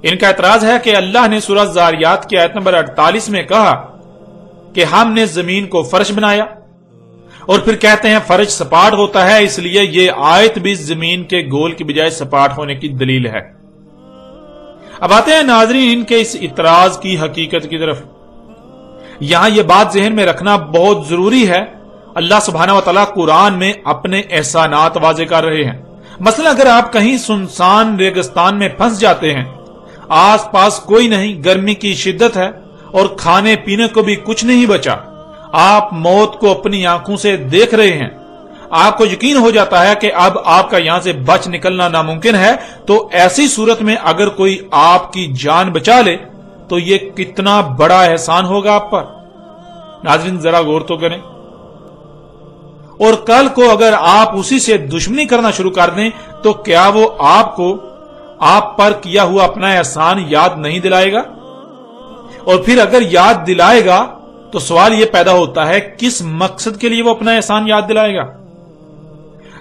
इनका एतराज है कि अल्लाह ने सूरह ज़ारियात की आयत नंबर 48 में कहा कि हमने जमीन को फर्श बनाया, और फिर कहते हैं फर्श सपाट होता है, इसलिए यह आयत भी जमीन के गोल की बजाय सपाट होने की दलील है। अब आते हैं नाज़रीन इनके इस इतराज की हकीकत की तरफ। यहां यह बात ज़हन में रखना बहुत जरूरी है, अल्लाह सुब्हानहू व तआला कुरान में अपने एहसानात वाज़े कर रहे हैं। मसलन अगर आप कहीं सुनसान रेगिस्तान में फंस जाते हैं, आस पास कोई नहीं, गर्मी की शिद्दत है और खाने पीने को भी कुछ नहीं बचा, आप मौत को अपनी आंखों से देख रहे हैं, आपको यकीन हो जाता है कि अब आपका यहां से बच निकलना नामुमकिन है, तो ऐसी सूरत में अगर कोई आपकी जान बचा ले तो यह कितना बड़ा एहसान होगा आप पर। नाज़रीन जरा गौर तो करें। और कल को अगर आप उसी से दुश्मनी करना शुरू कर दें तो क्या वो आपको आप पर किया हुआ अपना एहसान याद नहीं दिलाएगा? और फिर अगर याद दिलाएगा तो सवाल यह पैदा होता है किस मकसद के लिए वो अपना एहसान याद दिलाएगा?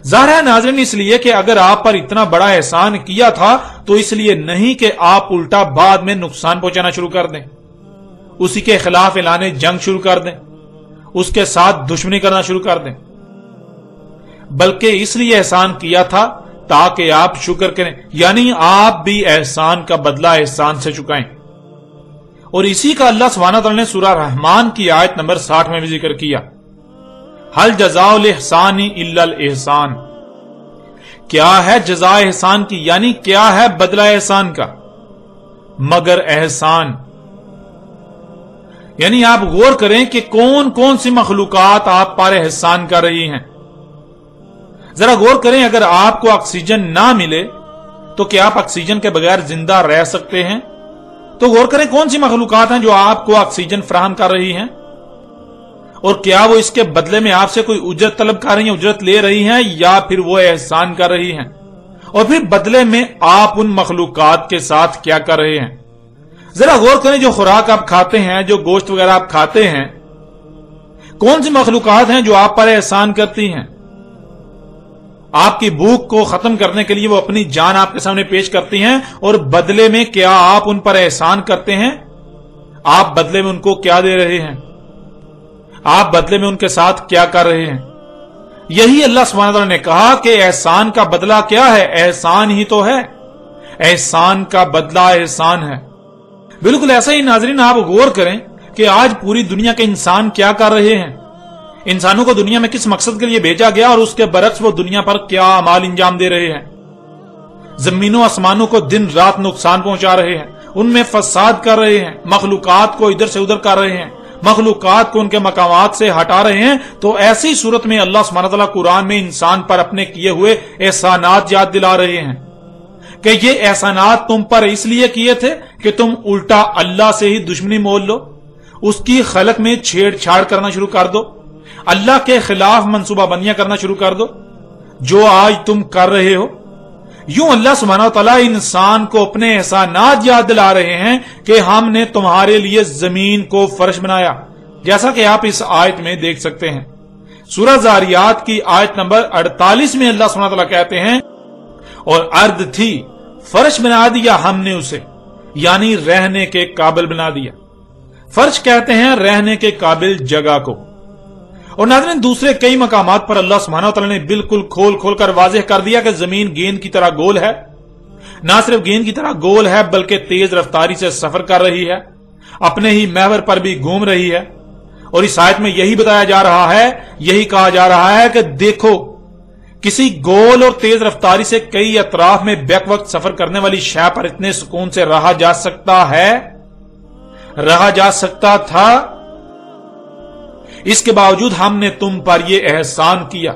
जाहिर है नाज़रीन इसलिए कि अगर आप पर इतना बड़ा एहसान किया था तो इसलिए नहीं कि आप उल्टा बाद में नुकसान पहुंचाना शुरू कर दें, उसी के खिलाफ ऐलान जंग शुरू कर दें, उसके साथ दुश्मनी करना शुरू कर दें, बल्कि इसलिए एहसान किया था ताकि आप शुक्र करें, यानी आप भी एहसान का बदला एहसान से चुकाएं। और इसी का अल्लाह सुब्हानहू व तआला ने सूरह रहमान की आयत नंबर 60 में भी जिक्र किया, हल जज़ाउल इहसानी इल्लल इहसान। क्या है जज़ा एहसान की, यानी क्या है बदला एहसान का, मगर एहसान। यानी आप गौर करें कि कौन कौन सी मखलूकात आप पर एहसान कर रही हैं। जरा गौर करें, अगर आपको ऑक्सीजन ना मिले तो क्या आप ऑक्सीजन के बगैर जिंदा रह सकते हैं? तो गौर करें कौन सी मखलूकात हैं जो आपको ऑक्सीजन फराहम कर रही हैं, और क्या वो इसके बदले में आपसे कोई उजरत तलब कर रही हैं, उजरत ले रही हैं, या फिर वो एहसान कर रही हैं? और फिर बदले में आप उन मखलूकात के साथ क्या कर रहे हैं? जरा गौर करें, जो खुराक आप खाते हैं, जो गोश्त वगैरह आप खाते हैं, कौन सी मखलूकात हैं जो आप पर एहसान करती हैं? आपकी भूख को खत्म करने के लिए वो अपनी जान आपके सामने पेश करती हैं, और बदले में क्या आप उन पर एहसान करते हैं? आप बदले में उनको क्या दे रहे हैं? आप बदले में उनके साथ क्या कर रहे हैं? यही अल्लाह सुब्हानहू व तआला ने कहा कि एहसान का बदला क्या है? एहसान ही तो है, एहसान का बदला एहसान है। बिल्कुल ऐसा ही नाज़रीन आप गौर करें कि आज पूरी दुनिया के इंसान क्या कर रहे हैं, इंसानों को दुनिया में किस मकसद के लिए भेजा गया और उसके बरक्स वो दुनिया पर क्या अमाल इंजाम दे रहे हैं। जमीनों आसमानों को दिन रात नुकसान पहुंचा रहे हैं, उनमें फसाद कर रहे हैं, मखलूकात को इधर से उधर कर रहे हैं, मखलूकात को उनके मकामात से हटा रहे हैं। तो ऐसी सूरत में अल्लाह सुब्हानहू व तआला कुरान में इंसान पर अपने किए हुए एहसानात याद दिला रहे हैं कि ये एहसानात तुम पर इसलिए किए थे कि तुम उल्टा अल्लाह से ही दुश्मनी मोल लो, उसकी खलक में छेड़छाड़ करना शुरू कर दो, अल्लाह के खिलाफ मंसूबाबंदियां करना शुरू कर दो, जो आज तुम कर रहे हो। यूं अल्लाह सुब्हानहू व तआला इंसान को अपने एहसानात याद दिला रहे हैं कि हमने तुम्हारे लिए जमीन को फर्श बनाया, जैसा कि आप इस आयत में देख सकते हैं। सूरह ज़ारियात की आयत नंबर 48 में अल्लाह सुब्हानहू व तआला कहते हैं, और अर्द थी फर्श बना दिया हमने उसे, यानी रहने के काबिल बना दिया। फर्श कहते हैं रहने के काबिल जगह को। और नाज़रीन दूसरे कई मकामात पर अल्लाह सुब्हानहू व तआला ने बिल्कुल खोल खोल कर वाज़ेह कर दिया कि जमीन गेंद की तरह गोल है। ना सिर्फ गेंद की तरह गोल है बल्कि तेज रफ्तारी से सफर कर रही है, अपने ही महवर पर भी घूम रही है। और इस आयत में यही बताया जा रहा है, यही कहा जा रहा है कि देखो किसी गोल और तेज रफ्तारी से कई अतराफ में बैक वक्त सफर करने वाली शय पर इतने सुकून से रहा जा सकता है, रहा जा सकता था। इसके बावजूद हमने तुम पर यह एहसान किया,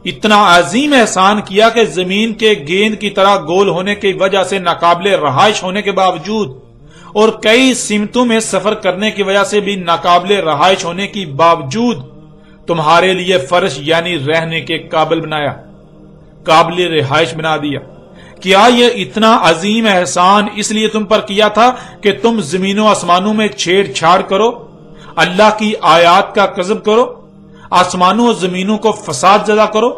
इतना अजीम एहसान किया कि जमीन के गेंद की तरह गोल होने की वजह से नाकाबिले रहाइश होने के बावजूद और कई सिमतों में सफर करने की वजह से भी नाकाबिले रहाइश होने की बावजूद तुम्हारे लिए फर्श यानी रहने के काबिल बनाया, काबिल रिहाइश बना दिया। क्या यह इतना अजीम एहसान इसलिए तुम पर किया था कि तुम जमीनों आसमानों में छेड़छाड़ करो, अल्लाह की आयात का कज़ब करो, आसमानों और जमीनों को फसाद ज़दा करो,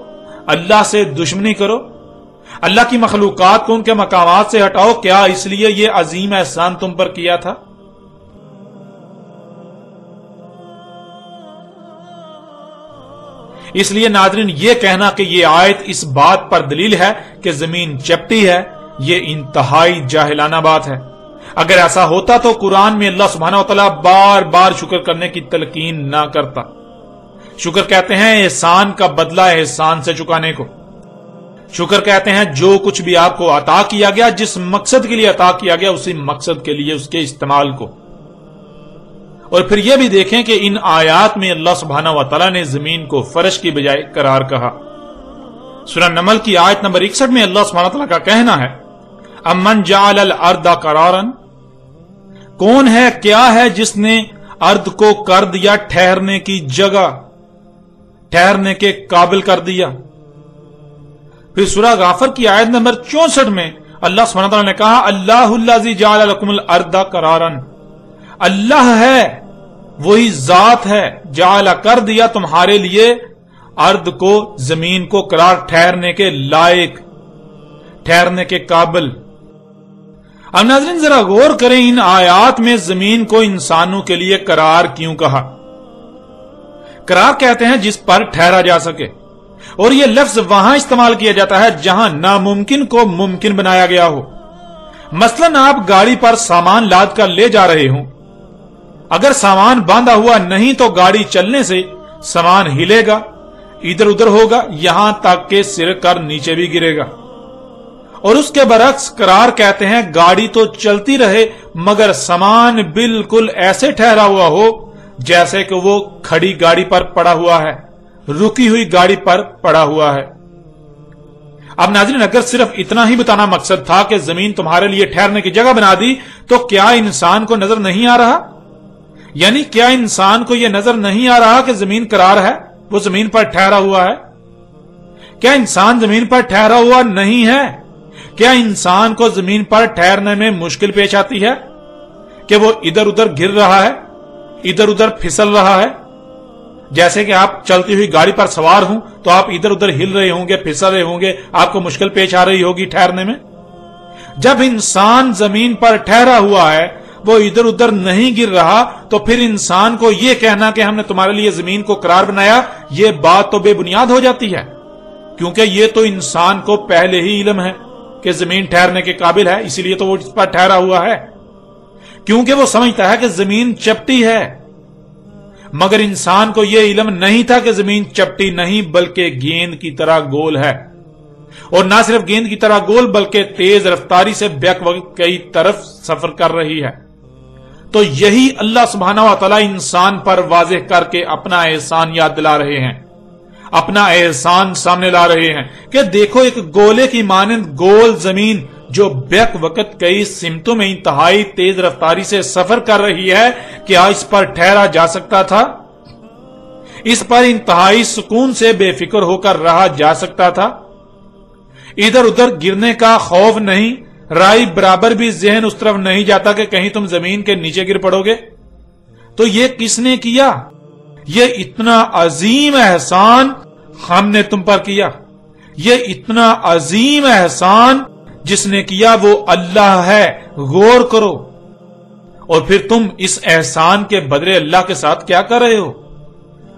अल्लाह से दुश्मनी करो। اللہ کی مخلوقات کو ان کے مقامات سے ہٹاؤ، کیا اس لیے یہ عظیم احسان تم پر کیا تھا؟ اس لیے ناظرین، یہ کہنا کہ یہ آیت اس بات پر دلیل ہے کہ زمین چپٹی ہے، یہ انتہائی جاہلانہ بات ہے۔ اگر ایسا ہوتا تو قرآن میں اللہ سبحانہ و تعالیٰ بار بار شکر کرنے کی تلقین نہ کرتا۔ شکر کہتے ہیں احسان کا بدلہ احسان سے چکانے کو۔ شکر کہتے ہیں جو کچھ بھی آپ کو عطا کیا گیا، جس مقصد کے لیے عطا کیا گیا، اسی مقصد کے لیے اس کے استعمال کو۔ اور پھر یہ بھی دیکھیں کہ ان آیات میں اللہ سبحانہ و تعالیٰ نے زمین کو فرش کی بجائے قرار کہا۔ سورہ نمل کی آیت نمبر 61 میں اللہ سبحانہ و تعالیٰ کا کہنا ہے، امن جعل الارض قرارا، کون ہے، کیا ہے جس نے ارض کو کر دیا ٹھہرنے کی جگہ، ٹھہرنے کے قابل کر دیا۔ پھر سورہ غافر کی آیت نمبر 64 میں اللہ سبحانہ تعالیٰ نے کہا، اللہ الذی جعل لکم الارض قرارا، اللہ ہے، وہی ذات ہے، جعل کر دیا تمہارے لیے ارض کو، زمین کو قرار، ٹھہرنے کے لائق، ٹھہرنے کے قابل۔ اب ناظرین ذرا غور کریں، ان آیات میں زمین کو انسانوں کے لیے قرار کیوں کہا؟ قرار کہتے ہیں جس پر ٹھہرا جا سکے، اور یہ لفظ وہاں استعمال کیا جاتا ہے جہاں ناممکن کو ممکن بنایا گیا ہو۔ مثلاً آپ گاڑی پر سامان لاد کر لے جا رہے ہوں، اگر سامان باندھا ہوا نہیں تو گاڑی چلنے سے سامان ہلے گا، ادھر ادھر ہوگا، یہاں تک کہ سر کر نیچے بھی گرے گا۔ اور اس کے برعکس قرار کہتے ہیں گاڑی تو چلتی رہے مگر سامان بالکل ایسے ٹھہرا ہوا ہو جیسے کہ وہ کھڑی گاڑی پر پڑا ہوا ہے، رکی ہوئی گاڑی پر پڑا ہوا ہے۔ اب ناظرین اگر صرف اتنا ہی بتانا مقصد تھا کہ زمین تمہارے لیے ٹھہرنے کی جگہ بنا دی، تو کیا انسان کو نظر نہیں آ رہا؟ یعنی کیا انسان کو یہ نظر نہیں آ رہا کہ زمین قرار ہے، وہ زمین پر ٹھہرا ہوا ہے؟ کیا انسان زمین پر ٹھہرا ہوا نہیں ہے؟ کیا انسان کو زمین پر ٹھہرنے میں مشکل پیش آتی ہے کہ وہ ادھر ادھر گر رہا ہے، ادھر ادھر پھسل رہا ہے؟ جیسے کہ آپ چلتی ہوئی گاڑی پر سوار ہوں تو آپ ادھر ادھر ہل رہے ہوں گے، پھسل رہے ہوں گے، آپ کو مشکل پیش آ رہی ہوگی ٹھہرنے میں۔ جب انسان زمین پر ٹھہرا ہوا ہے، وہ ادھر ادھر نہیں گر رہا، تو پھر انسان کو یہ کہنا کہ ہم نے تمہارے لیے زمین کو قرار بنایا، یہ بات تو بے بنیاد ہو جاتی ہے، کیونکہ یہ تو انسان کو پہلے ہی علم ہے کہ زمین ٹھہرنے کے قابل ہے، اسی لیے تو وہ اس پر ٹھہرا ہوا ہے، کیونکہ وہ سمجھتا ہے کہ زمین چپٹی ہے۔ مگر انسان کو یہ علم نہیں تھا کہ زمین چپٹی نہیں بلکہ گیند کی طرح گول ہے، اور نہ صرف گیند کی طرح گول بلکہ تیز رفتاری سے بیک وقت کئی طرف سفر کر رہی ہے۔ تو یہی اللہ سبحانہ و تعالی انسان پر واضح کر کے اپنا احسان یاد دلا رہے ہیں، اپنا احسان سامنے لا رہے ہیں کہ دیکھو ایک گولے کی مانند گول زمین جو بیک وقت کئی سمتوں میں انتہائی تیز رفتاری سے سفر کر رہی ہے، کیا اس پر ٹھہرا جا سکتا تھا؟ اس پر انتہائی سکون سے بے فکر ہو کر رہا جا سکتا تھا؟ ادھر ادھر گرنے کا خوف نہیں، رائی برابر بھی ذہن اس طرف نہیں جاتا کہ کہیں تم زمین کے نیچے گر پڑو گے؟ تو یہ کس نے کیا؟ یہ اتنا عظیم احسان ہم نے تم پر کیا، یہ اتنا عظیم احسان جس نے کیا وہ اللہ ہے، غور کرو۔ اور پھر تم اس احسان کے بدلے اللہ کے ساتھ کیا کر رہے ہو؟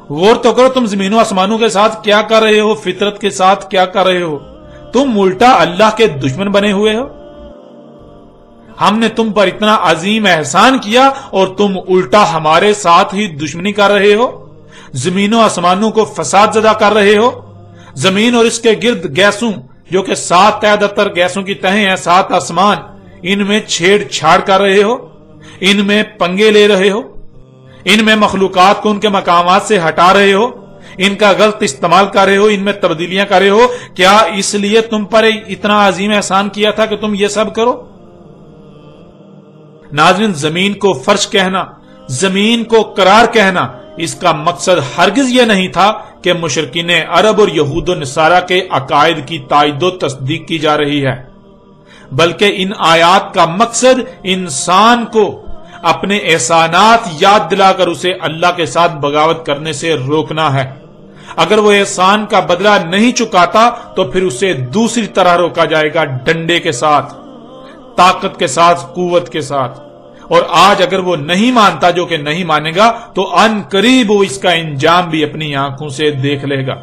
غور تو کرو، تم زمین و آسمانوں کے ساتھ کیا کر رہے ہو، فطرت کے ساتھ کیا کر رہے ہو؟ تم الٹا اللہ کے دشمن بنے ہوئے ہو۔ ہم نے تم پر اتنا عظیم احسان کیا اور تم الٹا ہمارے ساتھ ہی دشمنی کر رہے ہو، زمین و آسمانوں کو فساد زدہ کر رہے ہو، زمین اور اس کے گرد گیسوں جو کہ 7 تہہ گیسوں کی تہیں ہیں، 7 آسمان، ان میں چھیڑ چھاڑ کر رہے ہو، ان میں پنگے لے رہے ہو، ان میں مخلوقات کو ان کے مقامات سے ہٹا رہے ہو، ان کا غلط استعمال کر رہے ہو، ان میں تبدیلیاں کر رہے ہو۔ کیا اس لیے تم پر اتنا عظیم احسان کیا تھا کہ تم یہ سب کرو؟ ناظرین زمین کو فرش کہنا، زمین کو قرار کہنا، اس کا مقصد ہرگز یہ نہیں تھا کہ مشرکین عرب اور یہود و نصارہ کے عقائد کی تائید و تصدیق کی جا رہی ہے، بلکہ ان آیات کا مقصد انسان کو اپنے احسانات یاد دلا کر اسے اللہ کے ساتھ بغاوت کرنے سے روکنا ہے، اگر وہ احسان کا بدلہ نہیں چکاتا تو پھر اسے دوسری طرح روکا جائے گا، ڈنڈے کے ساتھ، طاقت کے ساتھ، قوت کے ساتھ۔ اور آج اگر وہ نہیں مانتا، جو کہ نہیں مانے گا، تو ان قریب وہ اس کا انجام بھی اپنی آنکھوں سے دیکھ لے گا۔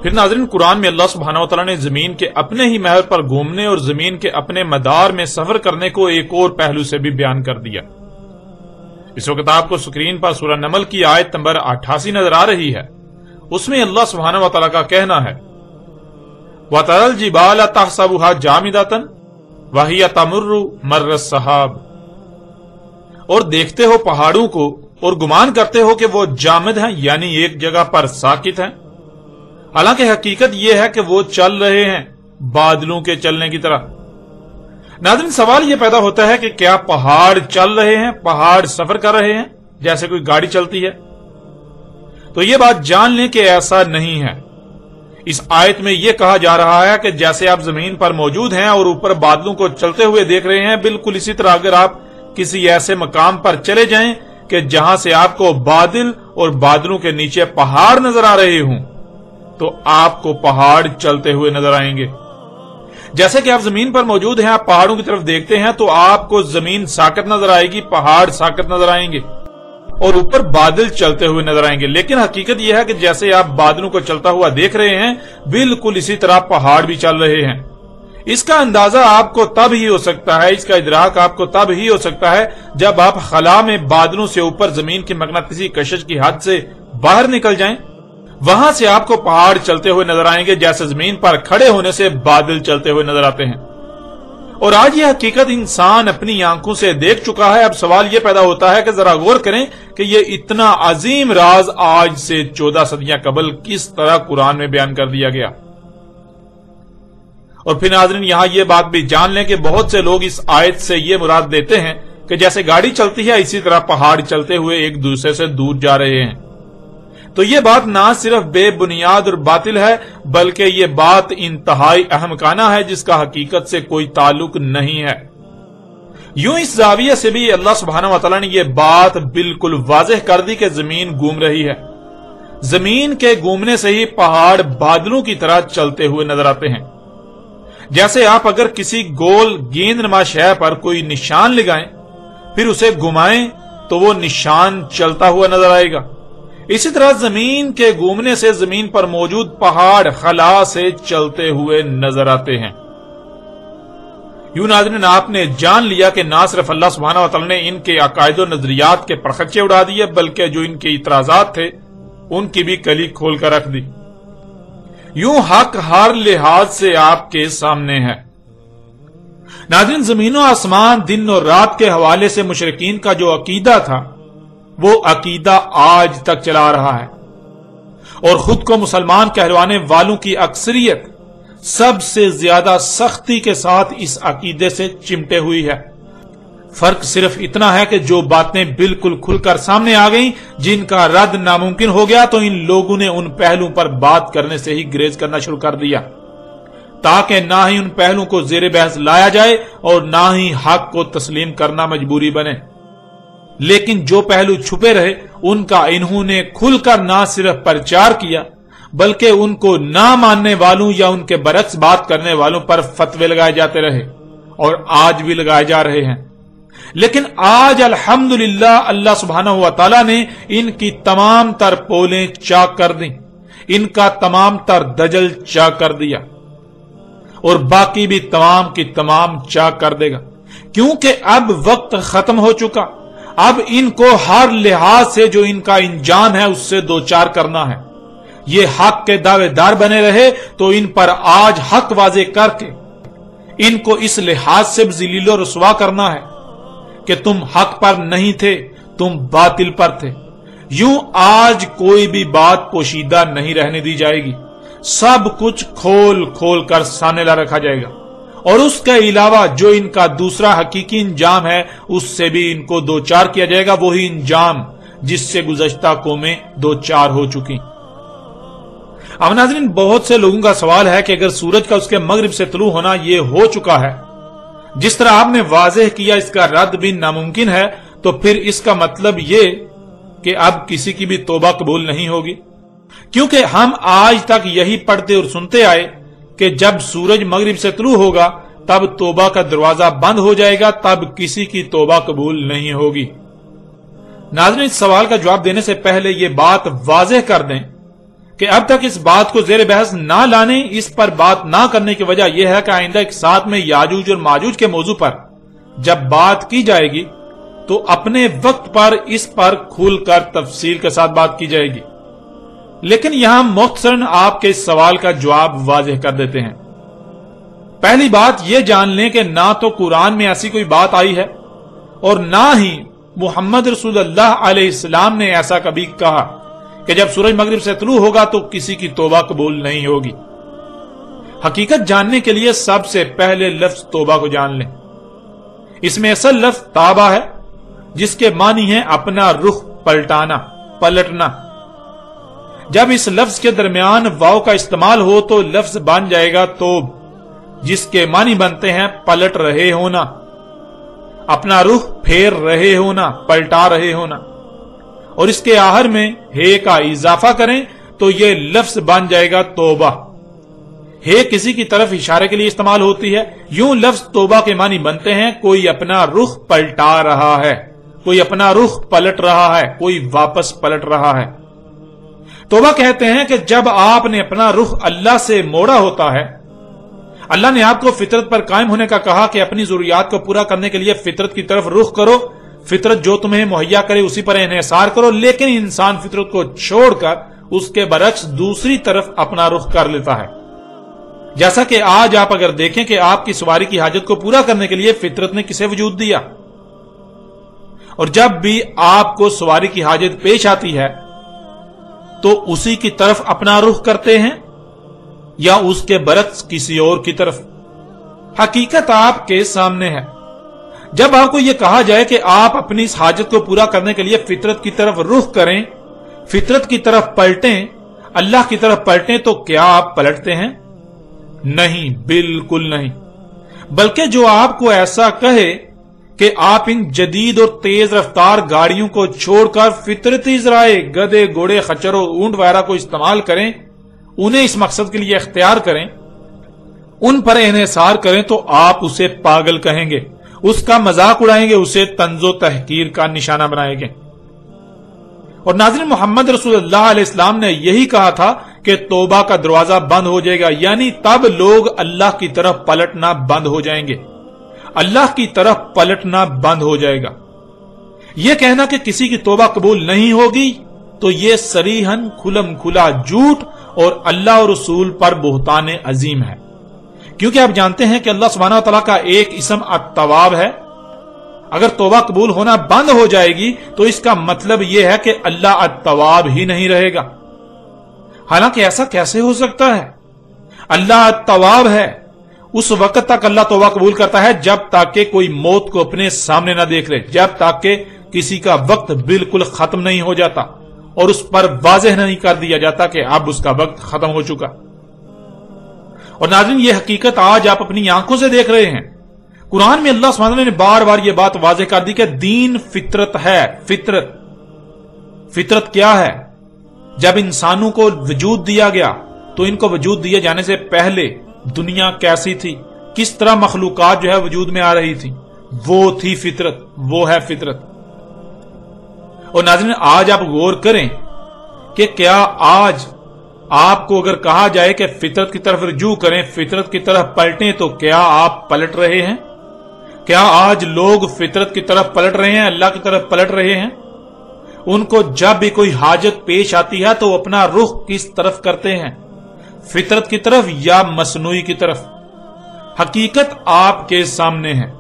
پھر ناظرین، قرآن میں اللہ سبحانہ وتعالی نے زمین کے اپنے ہی محور پر گھومنے اور زمین کے اپنے مدار میں سفر کرنے کو ایک اور پہلو سے بھی بیان کر دیا۔ اس وقت آپ کو سکرین پر سورہ نمل کی آیت نمبر 88 نظر آ رہی ہے۔ اس میں اللہ سبحانہ وتعالی کا کہنا ہے، وَتَرَى الْجِبَالَ تَحْسَبُهَا جَامِدَةً وَهِيَ تَمُرُّ مَرَّ السَّحَابِ، اور دیکھتے ہو پہاڑوں کو اور گمان کرتے ہو کہ وہ جامد ہیں، یعنی ایک جگہ پر ساکت ہیں، حالانکہ حقیقت یہ ہے کہ وہ چل رہے ہیں بادلوں کے چلنے کی طرح۔ ناظرین، سوال یہ پیدا ہوتا ہے کہ کیا پہاڑ چل رہے ہیں، پہاڑ سفر کر رہے ہیں جیسے کوئی گاڑی چلتی ہے؟ تو یہ بات جان لیں کہ ایسا نہیں ہے۔ اس آیت میں یہ کہا جا رہا ہے کہ جیسے آپ زمین پر موجود ہیں اور اوپر بادلوں کو چلتے ہوئے دیکھ رہے ہیں، بالکل اسی طرح اگر آپ کسی ایسے مقام پر چلے جائیں کہ جہاں سے آپ کو بادل اور بادلوں کے نیچے پہاڑ نظر آ رہے ہوں، تو آپ کو پہاڑ چلتے ہوئے نظر آئیں گے۔ جیسے کہ آپ زمین پر موجود ہیں، آپ پہاڑوں کی طرف دیکھتے ہیں تو آپ کو زمین ساکت نظر آئے گی، پہاڑ ساکت نظر آئیں گے اور اوپر بادل چلتے ہوئے نظر آئیں گے۔ لیکن حقیقت یہ ہے کہ جیسے آپ بادلوں کو چلتا ہوا دیکھ رہے ہیں، بالکل اسی طرح پہاڑ بھی چل رہے ہیں۔ اس کا اندازہ آپ کو تب ہی ہو سکتا ہے، اس کا ادراک آپ کو تب ہی ہو سکتا ہے جب آپ خلا میں بادلوں سے اوپر زمین کی مقناطیسی کشش کی حد سے باہر نکل جائیں، وہاں سے آپ کو پہاڑ چلتے ہوئے نظر آئیں گے جیسے زمین پر کھڑے ہونے سے بادل چلتے ہوئے نظر آتے ہیں۔ اور آج یہ حقیقت انسان اپنی آنکھوں سے دیکھ چکا ہے۔ اب سوال یہ پیدا ہوتا ہے کہ ذرا غور کریں کہ یہ اتنا عظیم راز آج سے 14 صدیاں قبل کس طرح قرآن میں بیان کر دیا گیا۔ اور پھر ناظرین، یہاں یہ بات بھی جان لیں کہ بہت سے لوگ اس آیت سے یہ مراد دیتے ہیں کہ جیسے گاڑی چلتی ہے اسی طرح پہاڑ چلتے ہوئے ایک دوسرے سے دور جا رہے ہیں۔ تو یہ بات نہ صرف بے بنیاد اور باطل ہے، بلکہ یہ بات انتہائی احمقانہ ہے جس کا حقیقت سے کوئی تعلق نہیں ہے۔ یوں اس زاویے سے بھی اللہ سبحانہ وتعالی نے یہ بات بالکل واضح کر دی کہ زمین گھوم رہی ہے۔ زمین کے گھومنے سے ہی پہاڑ بادلوں کی طرح چلتے ہوئے نظر آتے ہیں۔ جیسے آپ اگر کسی گول گیند نما شے پر کوئی نشان لگائیں، پھر اسے گھمائیں تو وہ نشان چلتا ہوا نظر آئے گا۔ اسی طرح زمین کے گھومنے سے زمین پر موجود پہاڑ خلا سے چلتے ہوئے نظر آتے ہیں۔ یوں ناظرین، آپ نے جان لیا کہ نہ صرف اللہ سبحانہ وتعالی نے ان کے عقائد و نظریات کے پرخچے اڑا دیے، بلکہ جو ان کے اعتراضات تھے ان کی بھی کلی کھول کر رکھ دی۔ یوں حق ہر لحاظ سے آپ کے سامنے ہے۔ ناظرین، زمین و آسمان، دن اور رات کے حوالے سے مشرکین کا جو عقیدہ تھا وہ عقیدہ آج تک چلا رہا ہے، اور خود کو مسلمان کہلوانے والوں کی اکثریت سب سے زیادہ سختی کے ساتھ اس عقیدے سے چمٹے ہوئی ہے۔ فرق صرف اتنا ہے کہ جو باتیں بالکل کھل کر سامنے آ گئیں، جن کا رد ناممکن ہو گیا، تو ان لوگوں نے ان پہلوؤں پر بات کرنے سے ہی گریز کرنا شروع کر دیا، تاکہ نہ ہی ان پہلوؤں کو زیر بحث لایا جائے اور نہ ہی حق کو تسلیم کرنا مجبوری بنے۔ لیکن جو پہلو چھپے رہے ان کا انہوں نے کھل کر نہ صرف پرچار کیا، بلکہ ان کو نہ ماننے والوں یا ان کے برعکس بات کرنے والوں پر فتوے لگائے جاتے رہے، اور آج بھی لگائے جا رہے ہیں۔ لیکن آج الحمدللہ اللہ سبحانہ و تعالی نے ان کی تمام تر پولیں چاک کر دیں، ان کا تمام تر دجل چاک کر دیا، اور باقی بھی تمام کی تمام چاک کر دے گا، کیونکہ اب وقت ختم ہو چکا۔ اب ان کو ہر لحاظ سے جو ان کا انجام ہے اس سے دوچار کرنا ہے۔ یہ حق کے دعوے دار بنے رہے تو ان پر آج حق واضح کر کے ان کو اس لحاظ سے ذلیل و رسوا کرنا ہے کہ تم حق پر نہیں تھے، تم باطل پر تھے۔ یوں آج کوئی بھی بات پوشیدہ نہیں رہنے دی جائے گی، سب کچھ کھول کھول کر سامنے لا رکھا جائے گا، اور اس کے علاوہ جو ان کا دوسرا حقیقی انجام ہے اس سے بھی ان کو دوچار کیا جائے گا، وہی انجام جس سے گزشتہ قومیں دوچار ہو چکی۔ अब नाज़रीन, बहुत से लोगों का सवाल है कि अगर सूरज का उसके मगरिब से तुलू होना ये हो चुका है, जिस तरह आपने वाज़ेह किया इसका रद्द भी नामुमकिन है, तो फिर इसका मतलब ये कि अब किसी की भी तौबा कबूल नहीं होगी। क्योंकि हम आज तक यही पढ़ते और सुनते आए कि जब सूरज मगरिब से तुलू होगा तब तौबा का दरवाजा बंद हो जाएगा, तब किसी की तौबा कबूल नहीं होगी। नाज़रीन, इस सवाल का जवाब देने से पहले ये बात वाज़ेह कर दें कि अब तक इस बात को जेर बहस ना लाने, इस पर बात ना करने की वजह यह है कि आइंदा एक साथ में याजूज और माजूज के मौजू पर जब बात की जाएगी तो अपने वक्त पर इस पर खुलकर तफसील के साथ बात की जाएगी। लेकिन यहां मुख्तसरन आपके इस सवाल का जवाब वाज़ेह कर देते हैं। पहली बात यह जान लें कि ना तो कुरान में ऐसी कोई बात आई है और ना ही मुहम्मद रसूलुल्लाह अलैहिस्सलाम ने ऐसा कभी कहा कि जब सूरज मगरिब से तुलू होगा तो किसी की तौबा कबूल नहीं होगी। हकीकत जानने के लिए सबसे पहले लफ्ज तौबा को जान लें। इसमें असल लफ्ज ताबा है, जिसके मानी है अपना रुख पलटाना, पलटना। जब इस लफ्ज के दरमियान वाव का इस्तेमाल हो तो लफ्ज बन जाएगा तौब, जिसके मानी बनते हैं पलट रहे होना, अपना रुख फेर रहे होना, पलटा रहे होना। और इसके आखिर में हे का इजाफा करें तो यह लफ्ज बन जाएगा तौबा। हे किसी की तरफ इशारे के लिए इस्तेमाल होती है। यूं लफ्ज तौबा के मानी बनते हैं कोई अपना रुख पलटा रहा है, कोई अपना रुख पलट रहा है, कोई वापस पलट रहा है। तौबा कहते हैं कि जब आपने अपना रुख अल्लाह से मोड़ा होता है। अल्लाह ने आपको फितरत पर कायम होने का कहा कि अपनी जरूरियात को पूरा करने के लिए फितरत की तरफ रुख करो, फितरत जो तुम्हें मुहैया करे उसी पर इन्हिसार करो। लेकिन इंसान फितरत को छोड़कर उसके बरक्स दूसरी तरफ अपना रुख कर लेता है। जैसा कि आज आप अगर देखें कि आपकी सवारी की हाजत को पूरा करने के लिए फितरत ने किसे वजूद दिया, और जब भी आपको सवारी की हाजत पेश आती है तो उसी की तरफ अपना रुख करते हैं या उसके बरक्स किसी और की तरफ। हकीकत आपके सामने है। जब आपको यह कहा जाए कि आप अपनी इस हाजत को पूरा करने के लिए फितरत की तरफ रुख करें, फितरत की तरफ पलटें, अल्लाह की तरफ पलटें, तो क्या आप पलटते हैं? नहीं, बिल्कुल नहीं। बल्कि जो आपको ऐसा कहे कि आप इन जदीद और तेज रफ्तार गाड़ियों को छोड़कर फितरती ज़राए गधे, घोड़े, खच्चरों, ऊंट वगैरह को इस्तेमाल करें, उन्हें इस मकसद के लिए इख्तियार करें, उन पर इन्हिसार करें, तो आप उसे पागल कहेंगे, उसका मजाक उड़ाएंगे, उसे तंजो तहकीर का निशाना बनाएंगे। और नाज़रीन, मोहम्मद रसूलुल्लाह अलैहिस्सलाम ने यही कहा था कि तौबा का दरवाजा बंद हो जाएगा, यानी तब लोग अल्लाह की तरफ पलटना बंद हो जाएंगे, अल्लाह की तरफ पलटना बंद हो जाएगा। यह कहना कि किसी की तौबा कबूल नहीं होगी तो यह सरीहन खुलम खुला झूठ और अल्लाह और रसूल पर बुहतान अजीम है। क्योंकि आप जानते हैं कि अल्लाह सुब्हानहू व तआला का एक इस्म अत-तवाब है। अगर तौबा कबूल होना बंद हो जाएगी तो इसका मतलब यह है कि अल्लाह अत-तवाब ही नहीं रहेगा। हालांकि ऐसा कैसे हो सकता है? अल्लाह अत-तवाब है, उस वक्त तक अल्लाह तौबा कबूल करता है जब तक कि कोई मौत को अपने सामने ना देख ले, जब तक कि किसी का वक्त बिल्कुल खत्म नहीं हो जाता और उस पर वाज़ेह नहीं कर दिया जाता कि अब उसका वक्त खत्म हो चुका। और नाज़रीन, ये हकीकत आज आप अपनी आंखों से देख रहे हैं। कुरान में अल्लाह सुब्हानहू ने बार बार यह बात वाज़ेह कर दी कि दीन फितरत है। फितरत क्या है? जब इंसानों को वजूद दिया गया तो इनको वजूद दिए जाने से पहले दुनिया कैसी थी, किस तरह मखलूकात जो है वजूद में आ रही थी, वो थी फितरत, वो है फितरत। और नाज़रीन, आज आप गौर करें कि क्या आज आपको अगर कहा जाए कि फितरत की तरफ रुजू करें, फितरत की तरफ पलटें, तो क्या आप पलट रहे हैं? क्या आज लोग फितरत की तरफ पलट रहे हैं, अल्लाह की तरफ पलट रहे हैं? उनको जब भी कोई हाजत पेश आती है तो अपना रुख किस तरफ करते हैं, फितरत की तरफ या मसनूई की तरफ? हकीकत आपके सामने है।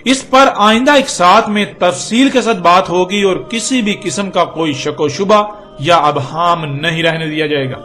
इस पर आइंदा एक साथ में तफसील के साथ बात होगी और किसी भी किस्म का कोई शक व शुबा या अबहाम नहीं रहने दिया जाएगा।